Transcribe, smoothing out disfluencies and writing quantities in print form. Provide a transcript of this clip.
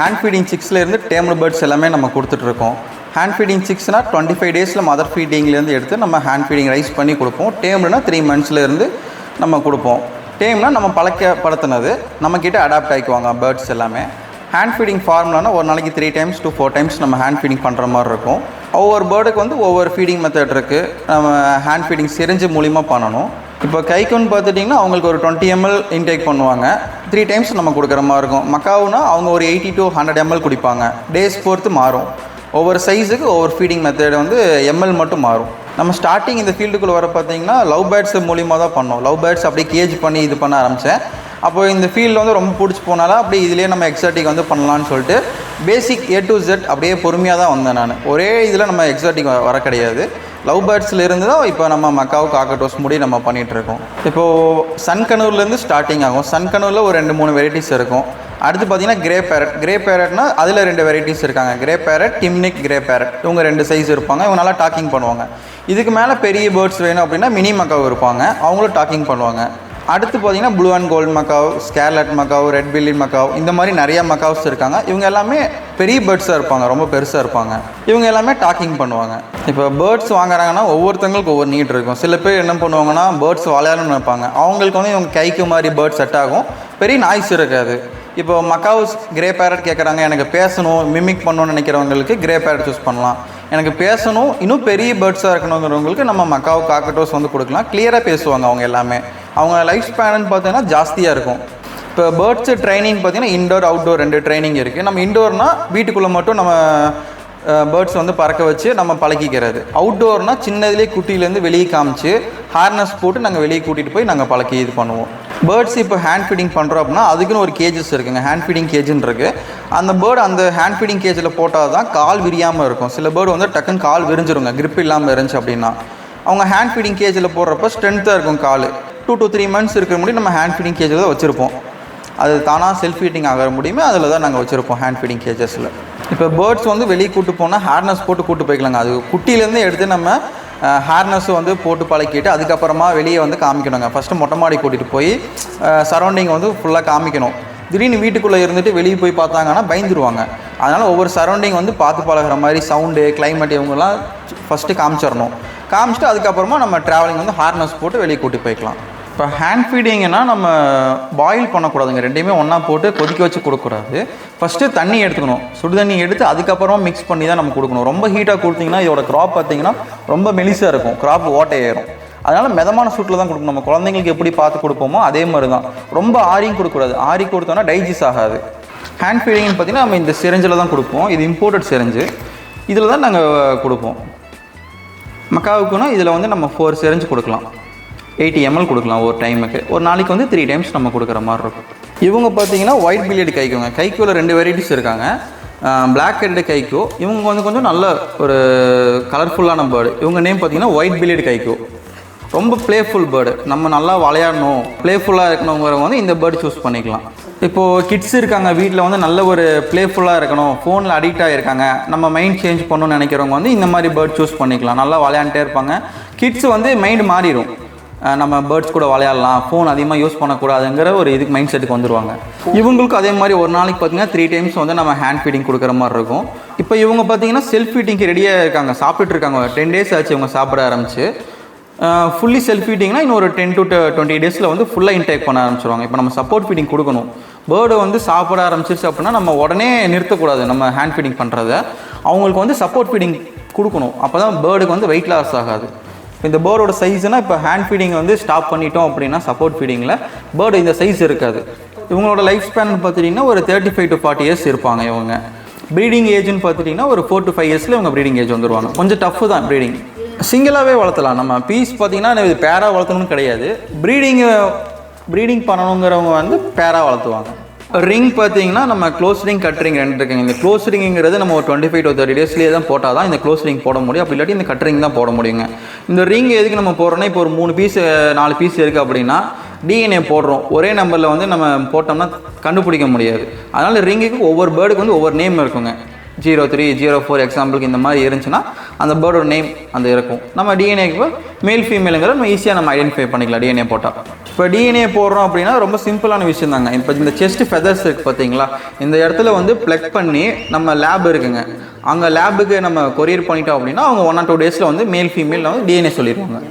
Hand feeding சிக்ஸ்லேருந்து டேம்டு birds எல்லாமே நம்ம கொடுத்துட்ருக்கோம். ஹேண்ட் ஃபீடிங் சிக்ஸ்னால் 25 டேஸில் மதர் ஃபீடிங்லேருந்து எடுத்து நம்ம ஹேண்ட் ஃபீடிங் ரைஸ் பண்ணி கொடுப்போம். டேம்டுனா 3 monthsலேருந்து நம்ம கொடுப்போம். டேம்னா நம்ம பழக்கப்படுத்தினது நம்மக்கிட்ட அடாப்ட் ஆகிக்குவாங்க பேர்ட்ஸ் எல்லாமே. ஹேண்ட் ஃபீடிங் ஃபார்முலானா ஒரு நாளைக்கு 3 times to 4 times நம்ம ஹேண்ட் ஃபீடிங் பண்ணுற மாதிரி இருக்கும். ஒவ்வொரு பேர்டுக்கு வந்து ஒவ்வொரு ஃபீடிங் மெத்தட் இருக்குது. நம்ம ஹேண்ட் ஃபீடிங் சிரிஞ்சு மூலிமா பண்ணணும். இப்போ கைக்குன்னு பார்த்துட்டிங்கன்னா அவங்களுக்கு ஒரு 20 ml இன்டேக் பண்ணுவாங்க. 3 times நம்ம கொடுக்குற மாதிரி இருக்கும். மக்காவுனா அவங்க ஒரு 80 to 100 ml குடிப்பாங்க. டேஸ் பொறுத்து மாறும். ஒவ்வொரு சைஸுக்கு ஒவ்வொரு ஃபீடிங் மெத்தட் வந்து எம்எல் மட்டும் மாறும். நம்ம ஸ்டார்டிங் இந்த ஃபீல்டுக்குள்ளே வர பார்த்தீங்கன்னா லவ் பேர்ட்ஸ் மூலிமா தான் பண்ணோம். லவ் பேர்ட்ஸ் அப்படியே கேஜ் பண்ணி இது பண்ண ஆரம்பித்தேன். அப்போ இந்த ஃபீல்டு வந்து ரொம்ப பிடிச்சி போனாலும் அப்படி இதிலே நம்ம எக்ஸாட்டிக் வந்து பண்ணலான்னு சொல்லிட்டு பேசிக் A to Z அப்படியே பொறுமையாக தான் வந்தேன் நான். ஒரே இதில் நம்ம எக்ஸாட்டிக் வர கிடையாது. லவ் பேர்ட்ஸில் இருந்து தான் இப்போ நம்ம மக்காவு காக்கட்டோஸ் முடி நம்ம பண்ணிகிட்ருக்கோம். இப்போது சன்கனூர்லேருந்து ஸ்டார்டிங் ஆகும். சன்கனூரில் ஒரு 2-3 வெரைட்டிஸ் இருக்கும். அடுத்து பார்த்தீங்கன்னா கிரே பேரட். கிரே பேரட்னா அதில் 2 வெரைட்டிஸ் இருக்காங்க. Grey parrot, Timneh grey parrot. இவங்க 2 சைஸ் இருப்பாங்க. இவங்க நல்லா டாக்கிங் பண்ணுவாங்க. இதுக்கு மேலே பெரிய பேர்ட்ஸ் வேணும் அப்படின்னா மினி மக்காவு இருப்பாங்க. அவங்களும் டாக்கிங் பண்ணுவாங்க. அடுத்து பார்த்தீங்கன்னா blue and gold macaw, scarlet macaw, red bellied macaw, இந்த மாதிரி நிறையா மக்காவ்ஸ் இருக்காங்க. இவங்க எல்லாமே பெரிய பேர்ட்ஸாக இருப்பாங்க, ரொம்ப பெருசாக இருப்பாங்க. இவங்க எல்லாமே டாக்கிங் பண்ணுவாங்க. இப்போ பேர்ட்ஸ் வாங்குறாங்கன்னா ஒவ்வொருத்தவங்களுக்கு ஒவ்வொரு நீட் இருக்கும். சில பேர் என்ன பண்ணுவாங்கன்னா பேர்ட்ஸ் விளையாடணும்னு நினைப்பாங்க. அவங்களுக்கு வந்து இவங்க கைக்கு மாதிரி பேர்ட்ஸ் செட் ஆகும். பெரிய நாய்ஸ் இருக்காது. இப்போ மக்காவ்ஸ் கிரே பேரட் கேட்குறாங்க, எனக்கு பேசணும், மிமிக் பண்ணணும்னு நினைக்கிறவங்களுக்கு கிரே பேரட் சூஸ் பண்ணலாம். எனக்கு பேசணும், இன்னும் பெரிய பேர்ட்ஸாக இருக்கணுங்கிறவங்களுக்கு நம்ம மக்காவ் காக்கட்டோஸ் வந்து கொடுக்கலாம். கிளியராக பேசுவாங்க அவங்க எல்லாமே. அவங்க லைஃப் ஸ்பேனுன்னு பார்த்தீங்கன்னா ஜாஸ்தியாக இருக்கும். இப்போ பேர்ட்ஸு ட்ரைனிங் பார்த்தீங்கன்னா இன்டோர் அவுட்டோர் 2 ட்ரைனிங் இருக்குது. நம்ம இன்டோர்னால் வீட்டுக்குள்ளே மட்டும் நம்ம பேர்ட்ஸ் வந்து பறக்க வச்சு நம்ம பழக்கிக்கிறது. அவுட்டோர்னால் சின்னதுலேயே குட்டியிலேருந்து வெளியே காமிச்சு ஹார்னஸ் போட்டு நாங்கள் வெளியே கூட்டிகிட்டு போய் நாங்கள் பழக்கி இது பண்ணுவோம். பேர்ட்ஸ் இப்போ ஹேண்ட் ஃபீடிங் பண்ணுறோம் அப்படின்னா அதுக்குன்னு ஒரு கேஜஸ் இருக்குங்க. ஹேண்ட் ஃபீடிங் கேஜுன்னு இருக்குது. அந்த பேர்டு அந்த ஹேண்ட் ஃபீடிங் கேஜில் போட்டால் தான் கால் விரியாமல் இருக்கும். சில பேர்டு வந்து டக்குன்னு கால் விரிஞ்சிருங்க, கிரிப் இல்லாமல் இருந்துச்சு அப்படின்னா. அவங்க ஹேண்ட் ஃபீடிங் கேஜில் போடுறப்ப ஸ்ட்ரென்த்தாக இருக்கும் கால். 2 to 3 months இருக்கிற முடியும் நம்ம ஹேண்ட் ஃபீடிங் கேஜில் தான் வச்சுருப்போம். அது தானாக செல்ஃப் ஃபீடிங் ஆகிற முடியுமே அதில் தான் நாங்கள் வச்சுருப்போம் ஹேண்ட் ஃபீடிங் கேஜஸில். இப்போ பேர்ட்ஸ் வந்து வெளியே கூட்டு போனால் ஹேர்னஸ் போட்டு கூட்டு போய்க்கலாங்க. அது குட்டியிலேருந்து எடுத்து நம்ம ஹேர்னஸ் வந்து போட்டு பழக்கிட்டு அதுக்கப்புறமா வெளியே வந்து காமிக்கணுங்க. ஃபஸ்ட்டு மொட்டை மாடி கூட்டிகிட்டு போய் சரௌண்டிங் வந்து ஃபுல்லாக காமிக்கணும். திடீர்னு வீட்டுக்குள்ளே இருந்துட்டு வெளியே போய் பார்த்தாங்கன்னா பயந்துருவாங்க. அதனால் ஒவ்வொரு சரௌண்டிங் வந்து பார்த்து பழகிற மாதிரி சவுண்டு, கிளைமேட் இவங்கெல்லாம் ஃபஸ்ட்டு காமிச்சிடணும். காமிச்சிட்டு அதுக்கப்புறமா நம்ம ட்ராவலிங் வந்து ஹார்னஸ் போட்டு வெளியே கூட்டி போய்க்கலாம். இப்போ ஹேண்ட் ஃபீடிங்னா நம்ம பாயில் பண்ணக்கூடாதுங்க. ரெண்டையுமே ஒன்றா போட்டு கொதிக்க வச்சு கொடுக்கக்கூடாது. ஃபஸ்ட்டு தண்ணி எடுத்துக்கணும். சுடு தண்ணி எடுத்து அதுக்கப்புறமா மிக்ஸ் பண்ணி தான் நம்ம கொடுக்கணும். ரொம்ப ஹீட்டாக கொடுத்தீங்கன்னா இதோட க்ராப் பார்த்திங்கன்னா ரொம்ப மெலிசாக இருக்கும். க்ராப் ஓட்டை ஏறும். அதனால் மிதமான சூட்டில் தான் கொடுக்கணும். நம்ம குழந்தைங்களுக்கு எப்படி பார்த்து கொடுப்போமோ அதே மாதிரி தான். ரொம்ப ஆரியும் கொடுக்கக்கூடாது. ஆரி கொடுத்தோன்னா டைஜஸ்ட் ஆகாது. ஹேண்ட் ஃபீடிங்னு பார்த்திங்கன்னா நம்ம இந்த சிரஞ்சில் தான் கொடுப்போம். இது இம்போர்ட்டட் சிரஞ்சு. இதில் தான் நாங்கள் கொடுப்போம். மக்காவுக்குன்னா இதில் வந்து நம்ம 4 சிரஞ்சு கொடுக்கலாம். 80 ml கொடுக்கலாம் ஒரு டைமுக்கு. ஒரு நாளைக்கு வந்து 3 times நம்ம கொடுக்குற மாதிரி இருக்கும். இவங்க பார்த்தீங்கன்னா ஒயிட் பில்லியட் கைக்குங்க. கைக்குள்ள 2 வெரைட்டிஸ் இருக்காங்க. Black head caique. இவங்க வந்து கொஞ்சம் நல்ல ஒரு கலர்ஃபுல்லான பேர்டு. இவங்க நேம் பார்த்தீங்கன்னா ஒயிட் பில்லியட் கைக்கோ. ரொம்ப ப்ளேஃபுல் பேர்டு. நம்ம நல்லா விளையாடணும், ப்ளேஃபுல்லாக இருக்கணுங்கிறவங்க வந்து இந்த பேர்டு சூஸ் பண்ணிக்கலாம். இப்போது கிட்ஸ் இருக்காங்க வீட்டில் வந்து நல்ல ஒரு ப்ளேஃபுல்லாக இருக்கணும், ஃபோனில் அடிக்ட் ஆகிருக்காங்க, நம்ம மைண்ட் சேஞ்ச் பண்ணணும்னு நினைக்கிறவங்க வந்து இந்த மாதிரி பேர்ட் சூஸ் பண்ணிக்கலாம். நல்லா விளையாண்டே இருப்பாங்க. கிட்ஸ் வந்து மைண்டு மாறிடும். நம்ம பேர்ட்ஸ் கூட விளையாடலாம், ஃபோன் அதிகமாக யூஸ் பண்ணக்கூடாதுங்கிற ஒரு இதுக்கு மைண்ட் செட்டுக்கு வந்துடுவாங்க. இவங்களுக்கும் அதே மாதிரி ஒரு நாளைக்கு பார்த்திங்கன்னா 3 times வந்து நம்ம ஹேண்ட் ஃபீடிங் கொடுக்குற மாதிரி இருக்கும். இப்போ இவங்க பார்த்திங்கன்னா செல்ஃப் ஃபீடிங்க்கு ரெடியாக இருக்காங்க, சாப்பிட்டுட்டு இருக்காங்க. 10 days ஆச்சு இவங்க சாப்பிட ஆரம்பிச்சு. ஃபுல்லி செல்ஃப் ஃபீடிங்னா இன்னும் ஒரு 10 to 20 days வந்து ஃபுல்லாக இன்டேக் பண்ண ஆரம்பிச்சிருவாங்க. இப்போ நம்ம சப்போர்ட் ஃபீடிங் கொடுக்கணும். பேர்டு வந்து சாப்பிட ஆரம்பிச்சிருச்சு அப்படின்னா நம்ம உடனே நிறுத்தக்கூடாது நம்ம ஹேண்ட் ஃபீடிங் பண்ணுறதை. அவங்களுக்கு வந்து சப்போர்ட் ஃபீடிங் கொடுக்கணும். அப்போ தான் பேர்டுக்கு வந்து வெயிட் லாஸ் ஆகாது. இந்த பேர்டோட சைஸ்னால் இப்போ ஹேண்ட் ஃபீடிங் வந்து ஸ்டாப் பண்ணிட்டோம் அப்படின்னா சப்போர்ட் ஃபீடிங்கில் பேர்டு இந்த சைஸ் இருக்காது. இவங்களோட லைஃப் ஸ்பேன் பார்த்துட்டிங்கன்னா ஒரு 35 to 40 years இருப்பாங்க. இவங்க ப்ரீடிங் ஏஜ்னு பார்த்துட்டிங்கன்னா ஒரு 4 to 5 years இவங்க ப்ரீடிங் ஏஜ் வந்துடுவாங்க. கொஞ்சம் டஃப்பு தான் ப்ரீடிங். சிங்கிளாகவே வளர்த்தலாம். நம்ம பீஸ் பார்த்திங்கன்னா இது பேராக வளர்த்தணும்னு கிடையாது. ப்ரீடிங் பண்ணணுங்கிறவங்க வந்து பேராக வளர்த்துவாங்க. ரிங் பார்த்தீங்கன்னா நம்ம க்ளோஸ் ரிங், கட் ரிங் 2 இருக்குங்க. இந்த க்ளோஸ் ரிங்குங்கிறது நம்ம ஒரு 25 to 30 daysலேயே தான் போட்டால் தான் இந்த க்ளோஸ் ரிங் போட முடியும். அப்படி இல்லாட்டி இந்த கட் ரிங் தான் போட முடியுங்க. இந்த ரிங் எதுக்கு நம்ம போடுறோன்னா, இப்போ ஒரு 3 பீஸ் 4 பீஸ் இருக்குது அப்படின்னா டிஎன்ஏ போடுறோம். ஒரே நம்பரில் வந்து நம்ம போட்டோம்னா கண்டுபிடிக்க முடியாது. அதனால் ரிங்குக்கு ஒவ்வொரு பேர்டுக்கு வந்து ஒவ்வொரு நேம் இருக்குங்க. 03, 04 எக்ஸாம்பிளுக்கு இந்த மாதிரி இருந்துச்சுன்னா அந்த பேர்டோட நேம் அந்த இருக்கும். நம்ம டிஎன்ஏக்கு மேல் ஃபீமேலுங்கிற நம்ம ஈஸியாக நம்ம ஐடென்டிஃபை பண்ணிக்கலாம் டிஎன்ஏ போட்டால். இப்போ டிஎன்ஏ போடுறோம் அப்படின்னா ரொம்ப சிம்பிளான விஷயம் தாங்க. இப்போ இந்த செஸ்ட் ஃபெதர்ஸ் இருக்குது பார்த்தீங்களா, இந்த இடத்துல வந்து ப்ளக் பண்ணி நம்ம லேப் இருக்குங்க, அங்கே லேபுக்கு நம்ம கொரியர் பண்ணிட்டோம் அப்படின்னா அவங்க 1 or 2 டேஸில் வந்து மேல் ஃபீமேல் வந்து டிஎன்ஏ சொல்லிடுவாங்க.